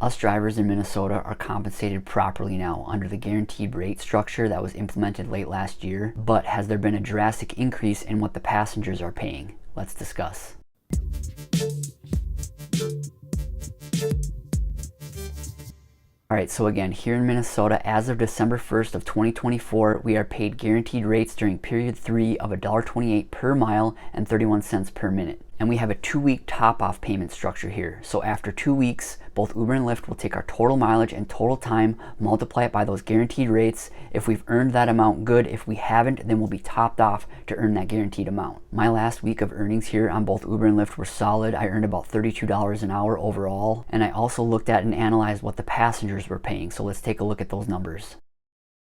Us drivers in Minnesota are compensated properly now under the guaranteed rate structure that was implemented late last year, but has there been a drastic increase in what the passengers are paying? Let's discuss. Alright, so again, here in Minnesota, as of December 1st of 2024, we are paid guaranteed rates during period 3 of $1.28 per mile and 31 cents per minute. And we have a 2-week top-off payment structure here. So after 2 weeks, both Uber and Lyft will take our total mileage and total time, multiply it by those guaranteed rates. If we've earned that amount, good. If we haven't, then we'll be topped off to earn that guaranteed amount. My last week of earnings here on both Uber and Lyft were solid. I earned about $32 an hour overall. And I also looked at and analyzed what the passengers were paying. So let's take a look at those numbers.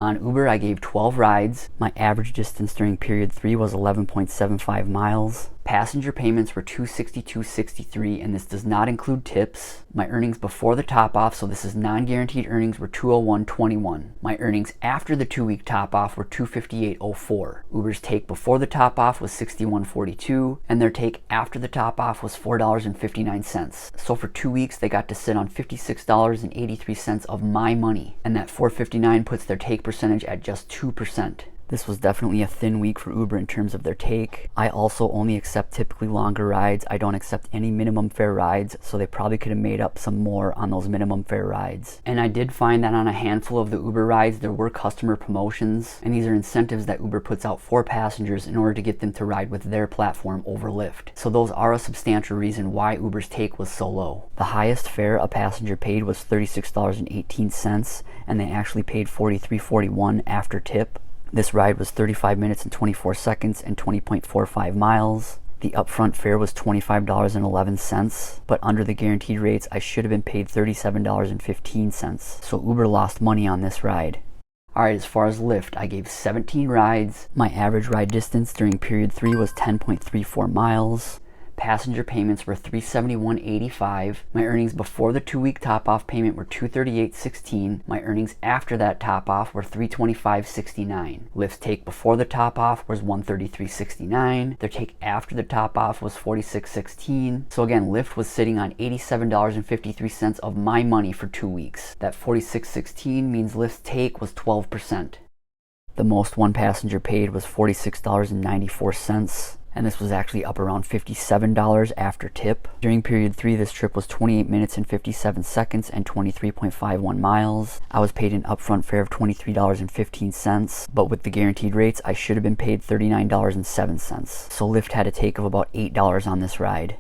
On Uber, I gave 12 rides. My average distance during period 3 was 11.75 miles. Passenger payments were $262.63, and this does not include tips. My earnings before the top-off, so this is non-guaranteed earnings, were $201.21. My earnings after the 2-week top-off were $258.04. Uber's take before the top-off was $61.42, and their take after the top-off was $4.59. So for 2 weeks, they got to sit on $56.83 of my money, and that $4.59 puts their take percentage at just 2%. This was definitely a thin week for Uber in terms of their take. I also only accept typically longer rides. I don't accept any minimum fare rides, so they probably could have made up some more on those minimum fare rides. And I did find that on a handful of the Uber rides, there were customer promotions, and these are incentives that Uber puts out for passengers in order to get them to ride with their platform over Lyft. So those are a substantial reason why Uber's take was so low. The highest fare a passenger paid was $36.18, and they actually paid $43.41 after tip. This ride was 35 minutes and 24 seconds and 20.45 miles. The upfront fare was $25.11, but under the guaranteed rates, I should have been paid $37.15. So Uber lost money on this ride. Alright, as far as Lyft, I gave 17 rides. My average ride distance during period 3 was 10.34 miles. Passenger payments were $371.85. My earnings before the 2-week top-off payment were $238.16. My earnings after that top-off were $325.69. Lyft's take before the top-off was $133.69. Their take after the top-off was $46.16. So again, Lyft was sitting on $87.53 of my money for 2 weeks. That $46.16 means Lyft's take was 12%. The most one passenger paid was $46.94. And this was actually up around $57 after tip. During period 3, this trip was 28 minutes and 57 seconds and 23.51 miles. I was paid an upfront fare of $23.15, but with the guaranteed rates, I should have been paid $39.07. So Lyft had a take of about $8 on this ride.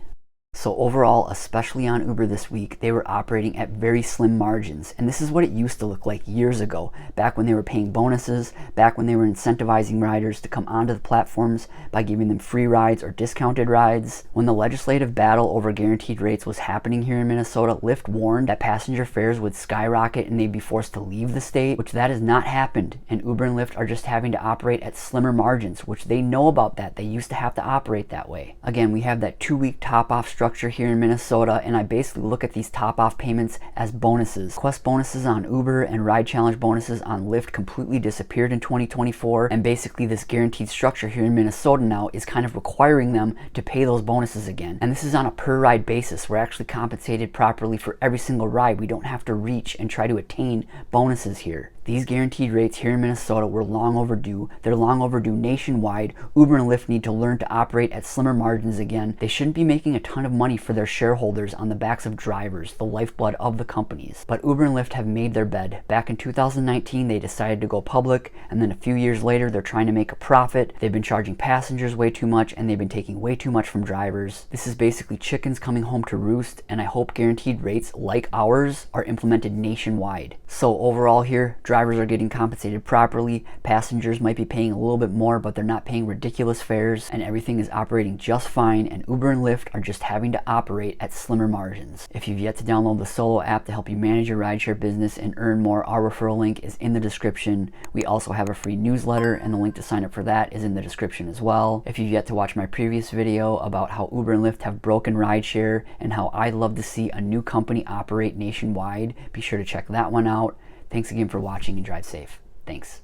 So overall, especially on Uber this week, they were operating at very slim margins. And this is what it used to look like years ago, back when they were paying bonuses, back when they were incentivizing riders to come onto the platforms by giving them free rides or discounted rides. When the legislative battle over guaranteed rates was happening here in Minnesota, Lyft warned that passenger fares would skyrocket and they'd be forced to leave the state, which that has not happened. And Uber and Lyft are just having to operate at slimmer margins, which they know about that. They used to have to operate that way. Again, we have that 2-week top-off structure here in Minnesota, and I basically look at these top-off payments as bonuses. Quest bonuses on Uber and Ride Challenge bonuses on Lyft completely disappeared in 2024, and basically this guaranteed structure here in Minnesota now is kind of requiring them to pay those bonuses again. And this is on a per ride basis. We're actually compensated properly for every single ride. We don't have to reach and try to attain bonuses here. These guaranteed rates here in Minnesota were long overdue. They're long overdue nationwide. Uber and Lyft need to learn to operate at slimmer margins again. They shouldn't be making a ton of money for their shareholders on the backs of drivers, the lifeblood of the companies. But Uber and Lyft have made their bed. Back in 2019, they decided to go public, and then a few years later, they're trying to make a profit. They've been charging passengers way too much, and they've been taking way too much from drivers. This is basically chickens coming home to roost, and I hope guaranteed rates like ours are implemented nationwide. So overall here, drivers are getting compensated properly. Passengers might be paying a little bit more, but they're not paying ridiculous fares, and everything is operating just fine, and Uber and Lyft are just having to operate at slimmer margins. If you've yet to download the Solo app to help you manage your rideshare business and earn more, our referral link is in the description. We also have a free newsletter, and the link to sign up for that is in the description as well. If you've yet to watch my previous video about how Uber and Lyft have broken rideshare and how I'd love to see a new company operate nationwide, be sure to check that one out. Thanks again for watching and drive safe. Thanks.